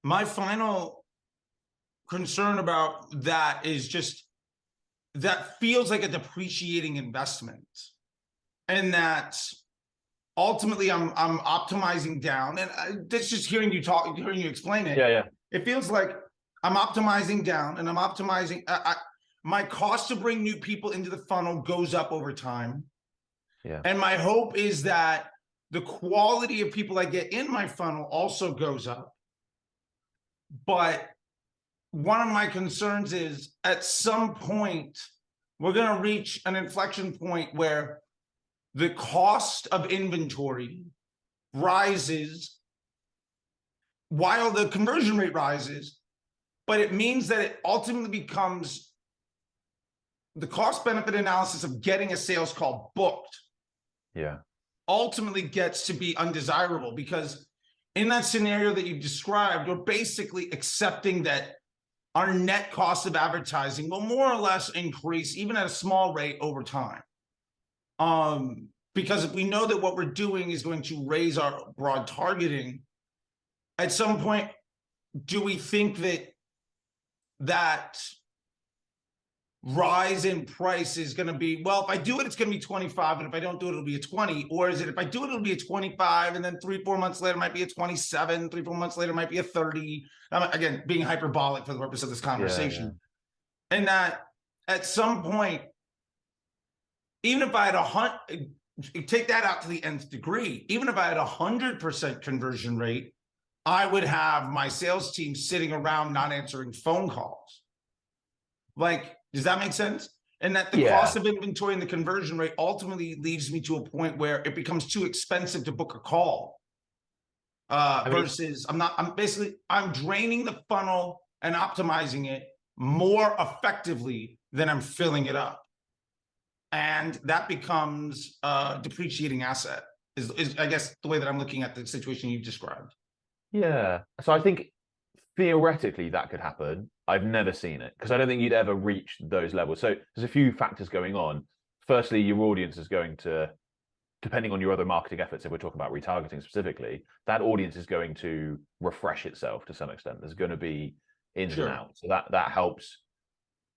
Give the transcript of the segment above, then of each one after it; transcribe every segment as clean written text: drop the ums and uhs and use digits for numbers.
My final concern about that is just that feels like a depreciating investment, and that ultimately I'm optimizing down. And that's just hearing you talk, hearing you explain it. Yeah. It feels like I'm optimizing down, and I'm optimizing. My cost to bring new people into the funnel goes up over time. Yeah. And my hope is that the quality of people I get in my funnel also goes up. But one of my concerns is at some point, we're going to reach an inflection point where the cost of inventory rises while the conversion rate rises, but it means that it ultimately becomes the cost benefit analysis of getting a sales call booked. Yeah. Ultimately gets to be undesirable, because in that scenario that you described, we're basically accepting that our net cost of advertising will more or less increase, even at a small rate, over time. Because if we know that what we're doing is going to raise our broad targeting, at some point, do we think that rise in price is going to be, well, if I do it, it's going to be 25, and if I don't do it, it'll be a 20? Or is it, if I do it, it'll be a 25, and then 3-4 months later, it might be a 27, 3-4 months later, it might be a 30. Again, being hyperbolic for the purpose of this conversation. Yeah. And that at some point, even if I had take that out to the nth degree, even if I had 100% conversion rate, I would have my sales team sitting around not answering phone calls. Like, does that make sense? And that the cost of inventory and the conversion rate ultimately leads me to a point where it becomes too expensive to book a call. Versus I'm draining the funnel and optimizing it more effectively than I'm filling it up. And that becomes a depreciating asset, is I guess the way that I'm looking at the situation you described. Yeah. So I think theoretically that could happen. I've never seen it, because I don't think you'd ever reach those levels. So there's a few factors going on. Firstly, your audience is going to, depending on your other marketing efforts, if we're talking about retargeting specifically, that audience is going to refresh itself to some extent. There's going to be ins and outs. So that helps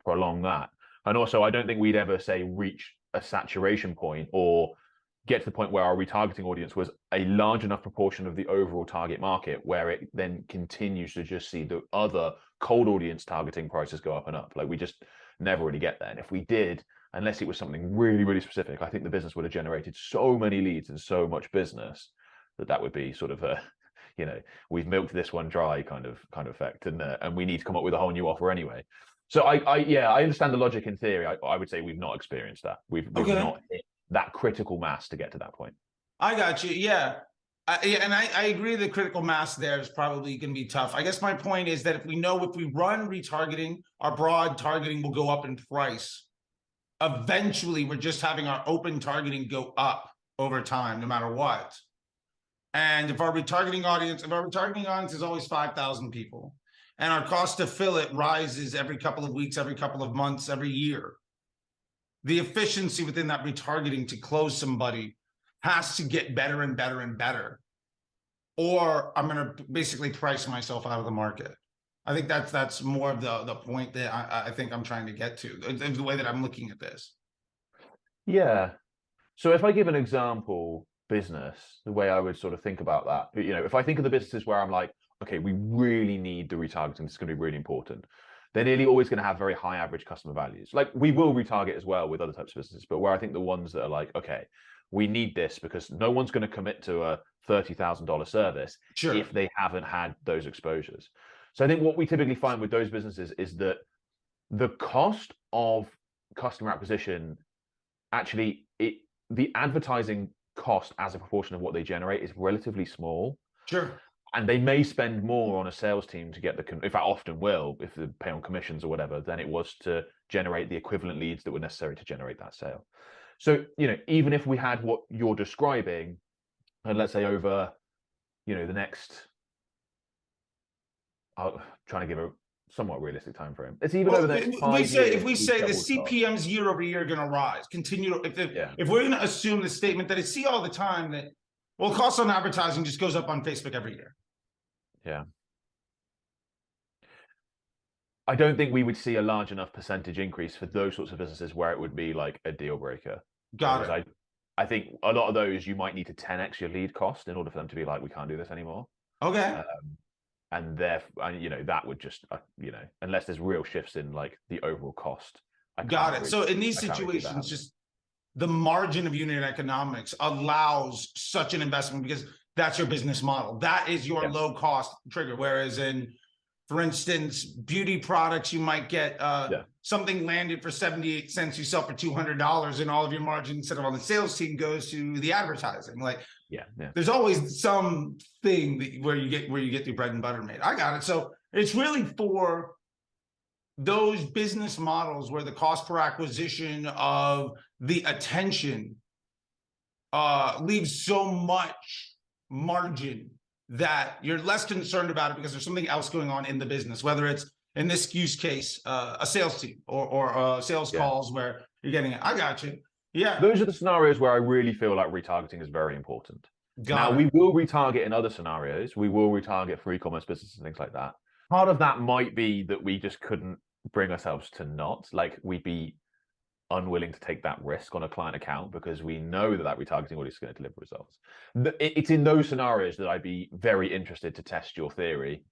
prolong that. And also, I don't think we'd ever say reach a saturation point or get to the point where our retargeting audience was a large enough proportion of the overall target market where it then continues to just see the other cold audience targeting prices go up and up. Like, we just never really get there. And if we did, unless it was something really, really specific, I think the business would have generated so many leads and so much business that would be sort of a, we've milked this one dry kind of effect, and we need to come up with a whole new offer anyway. So I understand the logic in theory. I would say we've not experienced that. We've not hit that critical mass to get to that point. I got you. Yeah. And I agree the critical mass there is probably going to be tough. I guess my point is that if we run retargeting, our broad targeting will go up in price. Eventually, we're just having our open targeting go up over time, no matter what. And if our retargeting audience is always 5,000 people, and our cost to fill it rises every couple of weeks, every couple of months, every year, the efficiency within that retargeting to close somebody has to get better and better and better, or I'm going to basically price myself out of the market. I think that's more of the point that I think I'm trying to get to, the way that I'm looking at this. Yeah. So if I give an example business, the way I would sort of think about that, if I think of the businesses where I'm like, okay, we really need the retargeting, this is going to be really important, they're nearly always going to have very high average customer values. Like, we will retarget as well with other types of businesses, but where I think the ones that are like, okay, we need this because no one's going to commit to a $30,000 service if they haven't had those exposures. So I think what we typically find with those businesses is that the cost of customer acquisition, actually, the advertising cost as a proportion of what they generate is relatively small. Sure. And they may spend more on a sales team to get in fact, often will, if they pay on commissions or whatever, than it was to generate the equivalent leads that were necessary to generate that sale. So, even if we had what you're describing, and let's say over, the next, I'm trying to give a somewhat realistic time frame. It's even over the next 5 years. If we say the CPMs year over year are going to rise, if we're going to assume the statement that I see all the time that, well, cost on advertising just goes up on Facebook every year. Yeah. I don't think we would see a large enough percentage increase for those sorts of businesses where it would be like a deal breaker. Got Whereas it. I think a lot of those you might need to 10x your lead cost in order for them to be like, we can't do this anymore. Okay. And therefore, you know, that would just, you know, unless there's real shifts in like the overall cost, Got it. So in these I can't really see that situations, happening. just the margin of unit economics allows such an investment because that's your business model. That is your Yeah. low cost trigger. Whereas in, for instance, beauty products, you might get something landed for 78 cents, you sell for $200, and all of your margin instead of on the sales team goes to the advertising. Like, Yeah. there's always some thing that where you get your bread and butter made. I got it. So it's really for those business models where the cost per acquisition of the attention leaves so much margin that you're less concerned about it because there's something else going on in the business, whether it's in this use case, a sales team or sales calls where you're getting it. I got you. Yeah. Those are the scenarios where I really feel like retargeting is very important. We will retarget in other scenarios. We will retarget for e-commerce businesses and things like that. Part of that might be that we just couldn't bring ourselves to not, like, we'd be unwilling to take that risk on a client account because we know that retargeting audience is going to deliver results. It's in those scenarios that I'd be very interested to test your theory.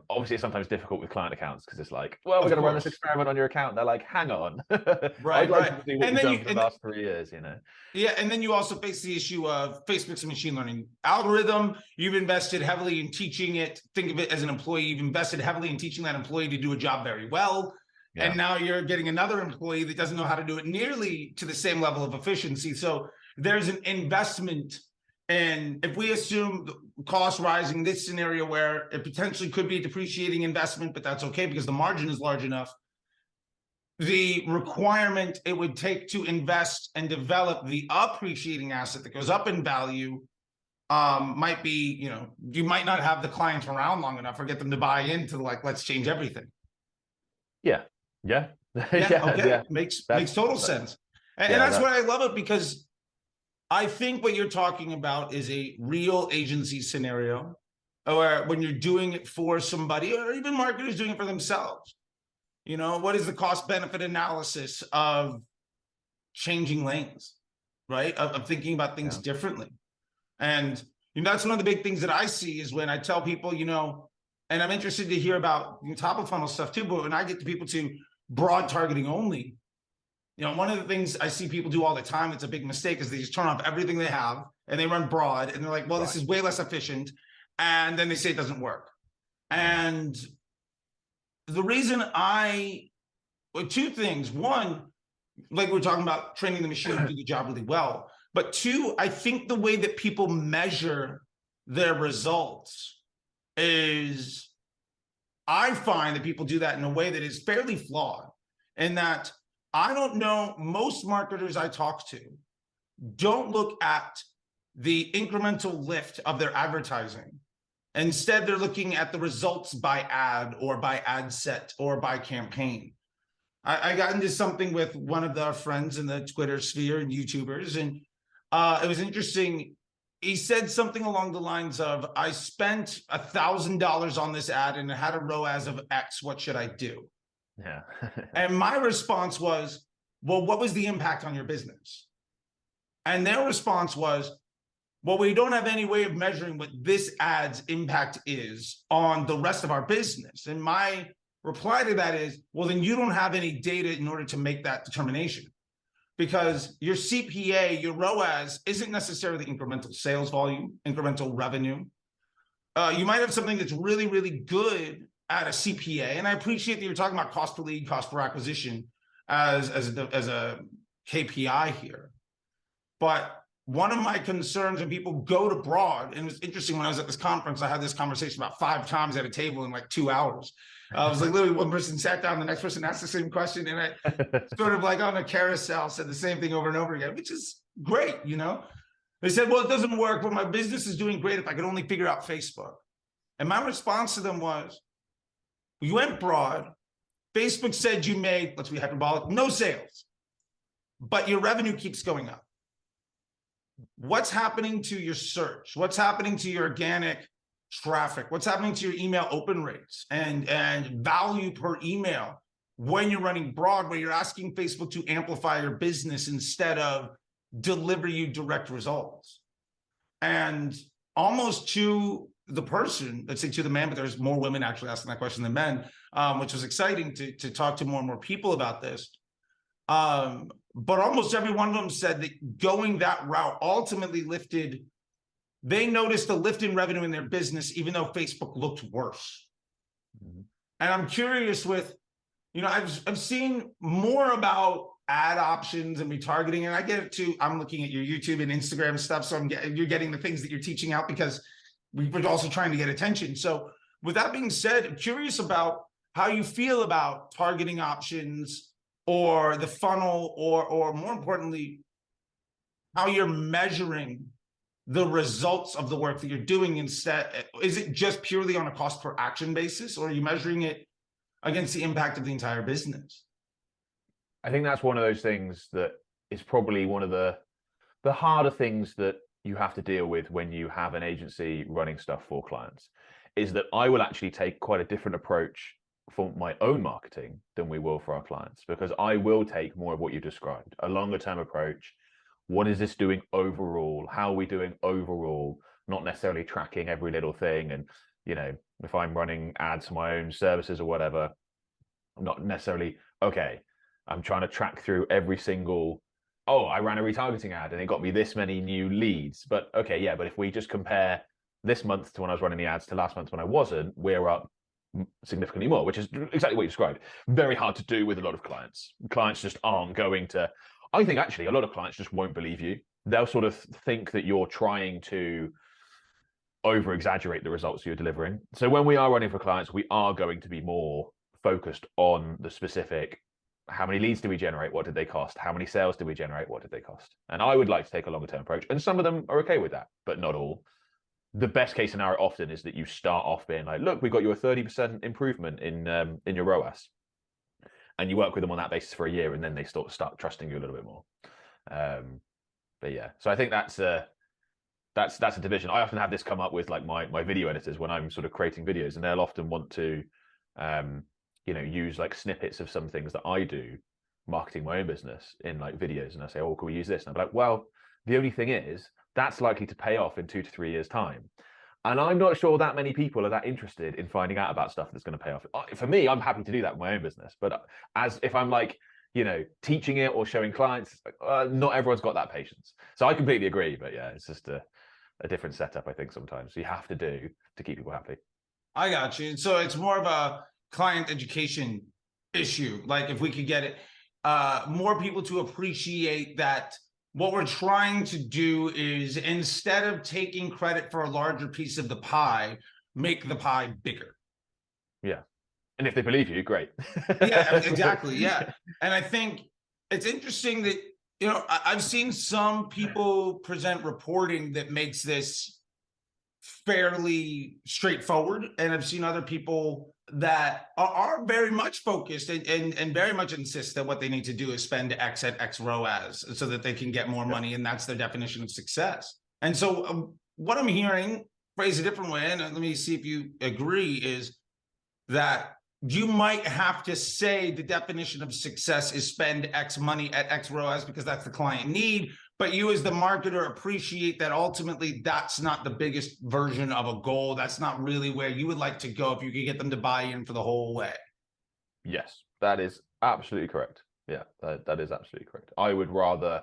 Obviously, it's sometimes difficult with client accounts because it's like, well, we're going to run this experiment on your account. They're like, hang on. I'd like to see what you've done for the last 3 years, you know? Yeah, and then you also face the issue of Facebook's a machine learning algorithm. You've invested heavily in teaching it. Think of it as an employee. You've invested heavily in teaching that employee to do a job very well. Yeah. And now you're getting another employee that doesn't know how to do it nearly to the same level of efficiency. So there's an investment. And if we assume the cost rising, this scenario where it potentially could be a depreciating investment, but that's okay because the margin is large enough, the requirement it would take to invest and develop the appreciating asset that goes up in value might be, you know, you might not have the clients around long enough or get them to buy into like, let's change everything. Yeah. Makes total sense. And that's why I love it, because I think what you're talking about is a real agency scenario, or when you're doing it for somebody, or even marketers doing it for themselves. You know, what is the cost benefit analysis of changing lanes, right? Of thinking about things differently. And you know, that's one of the big things that I see is when I tell people, you know, and I'm interested to hear about top of funnel stuff too, but when I get to people to broad targeting only, you know, one of the things I see people do all the time, it's a big mistake, is they just turn off everything they have and they run broad and they're like, well, this is way less efficient. And then they say it doesn't work. And the reason two things. One, like we're talking about training the machine to do the job really well. But two, I think the way that people measure their results is, I find that people do that in a way that is fairly flawed, and that I don't know, most marketers I talk to don't look at the incremental lift of their advertising. Instead, they're looking at the results by ad or by ad set or by campaign. I got into something with one of our friends in the Twitter sphere and YouTubers, and it was interesting. He said something along the lines of, I spent $1,000 on this ad and it had a ROAS of X. What should I do? Yeah. And my response was, well, what was the impact on your business? And their response was, well, we don't have any way of measuring what this ad's impact is on the rest of our business. And my reply to that is, well, then you don't have any data in order to make that determination, because your CPA, your ROAS, isn't necessarily incremental sales volume, incremental revenue. You might have something that's really, really good at a CPA. And I appreciate that you're talking about cost per lead, cost per acquisition as a KPI here. But one of my concerns when people go to broad, and it was interesting when I was at this conference, I had this conversation about 5 times at a table in like 2 hours. I was like, literally one person sat down, the next person asked the same question, and I sort of like on a carousel said the same thing over and over again, which is great, you know? They said, well, it doesn't work, but my business is doing great if I could only figure out Facebook. And my response to them was, you went broad. Facebook said you made, let's be hyperbolic, no sales, but your revenue keeps going up. What's happening to your search? What's happening to your organic traffic? What's happening to your email open rates and value per email when you're running broad, where you're asking Facebook to amplify your business instead of deliver you direct results? And almost to the person, let's say to the man, but there's more women actually asking that question than men, which was exciting to talk to more and more people about this. But almost every one of them said that going that route ultimately they noticed a lift in revenue in their business, even though Facebook looked worse. Mm-hmm. And I'm curious with, I've seen more about ad options and retargeting, and I get it too. I'm looking at your YouTube and Instagram stuff, so you're getting the things that you're teaching out because we're also trying to get attention. So with that being said, I'm curious about how you feel about targeting options or the funnel, or more importantly, how you're measuring the results of the work that you're doing. Instead, is it just purely on a cost per action basis, or are you measuring it against the impact of the entire business? I think that's one of those things that is probably one of the harder things that you have to deal with when you have an agency running stuff for clients, is that I will actually take quite a different approach for my own marketing than we will for our clients, because I will take more of what you described, a longer term approach. What is this doing overall? How are we doing overall? Not necessarily tracking every little thing. And, if I'm running ads for my own services or whatever, I'm not necessarily, okay, I'm trying to track through every single, oh, I ran a retargeting ad and it got me this many new leads. But okay, yeah, but if we just compare this month to when I was running the ads to last month when I wasn't, we're up significantly more, which is exactly what you described. Very hard to do with a lot of clients. Clients just aren't going to, I think actually a lot of clients just won't believe you. They'll sort of think that you're trying to over exaggerate the results you're delivering. So when we are running for clients, we are going to be more focused on the specific, how many leads do we generate? What did they cost? How many sales did we generate? What did they cost? And I would like to take a longer term approach. And some of them are okay with that, but not all. The best case scenario often is that you start off being like, look, we got you a 30% improvement in your ROAS. And you work with them on that basis for a year, and then they start trusting you a little bit more. But yeah, so I think that's a division. I often have this come up with like my video editors when I'm sort of creating videos, and they'll often want to use like snippets of some things that I do marketing my own business in like videos. And I say, oh, can we use this? And I'm like, well, the only thing is that's likely to pay off in 2 to 3 years time. And I'm not sure that many people are that interested in finding out about stuff that's going to pay off. For me, I'm happy to do that with my own business. But as if I'm like, teaching it or showing clients, not everyone's got that patience. So I completely agree. But yeah, it's just a different setup, I think, sometimes you have to do to keep people happy. I got you. So it's more of a client education issue. Like if we could get it, more people to appreciate that what we're trying to do is, instead of taking credit for a larger piece of the pie, make the pie bigger. Yeah. And if they believe you, great. Yeah, exactly. Yeah. And I think it's interesting that, I've seen some people present reporting that makes this fairly straightforward. And I've seen other people that are very much focused and very much insist that what they need to do is spend X at X ROAS so that they can get more money. And that's their definition of success. And so what I'm hearing, phrase a different way, and let me see if you agree, is that you might have to say the definition of success is spend X money at X ROAS because that's the client need. But you as the marketer appreciate that ultimately that's not the biggest version of a goal. That's not really where you would like to go if you could get them to buy in for the whole way. Yes, that is absolutely correct. Yeah, that is absolutely correct. I would rather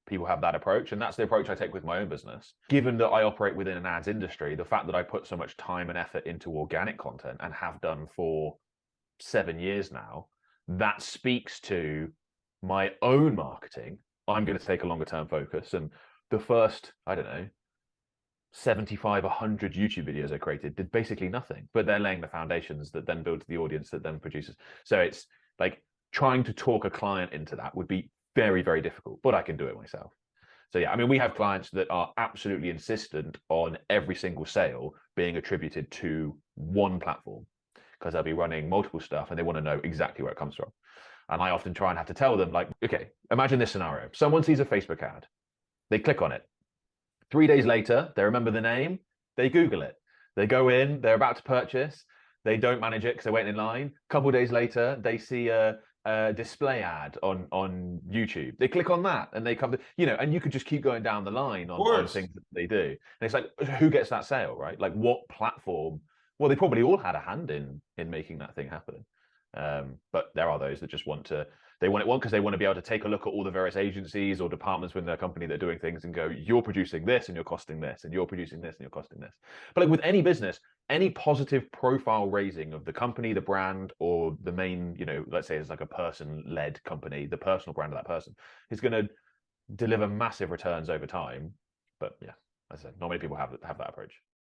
people have that approach, and that's the approach I take with my own business. Given that I operate within an ads industry, the fact that I put so much time and effort into organic content and have done for 7 years now, that speaks to my own marketing. I'm going to take a longer term focus, and the first, 75, 100 YouTube videos I created did basically nothing, but they're laying the foundations that then builds the audience that then produces. So it's like trying to talk a client into that would be very, very difficult, but I can do it myself. So yeah, we have clients that are absolutely insistent on every single sale being attributed to one platform, because they'll be running multiple stuff and they want to know exactly where it comes from. And I often try and have to tell them, like, okay, imagine this scenario. Someone sees a Facebook ad, they click on it. 3 days later, they remember the name, they Google it. They go in, they're about to purchase, they don't manage it because they're waiting in line. A couple of days later, they see a display ad on YouTube. They click on that and they come to, and you could just keep going down the line Of on course. things that they do. And it's like, who gets that sale, right? Like what platform? Well, they probably all had a hand in making that thing happen. But there are those that just want to, they want it one because they want to be able to take a look at all the various agencies or departments within their company that are doing things and go, you're producing this and you're costing this, and you're producing this and you're costing this. But like with any business, any positive profile raising of the company, the brand, or the main, let's say it's like a person-led company, the personal brand of that person is going to deliver massive returns over time. But yeah, as I said, not many people have that approach.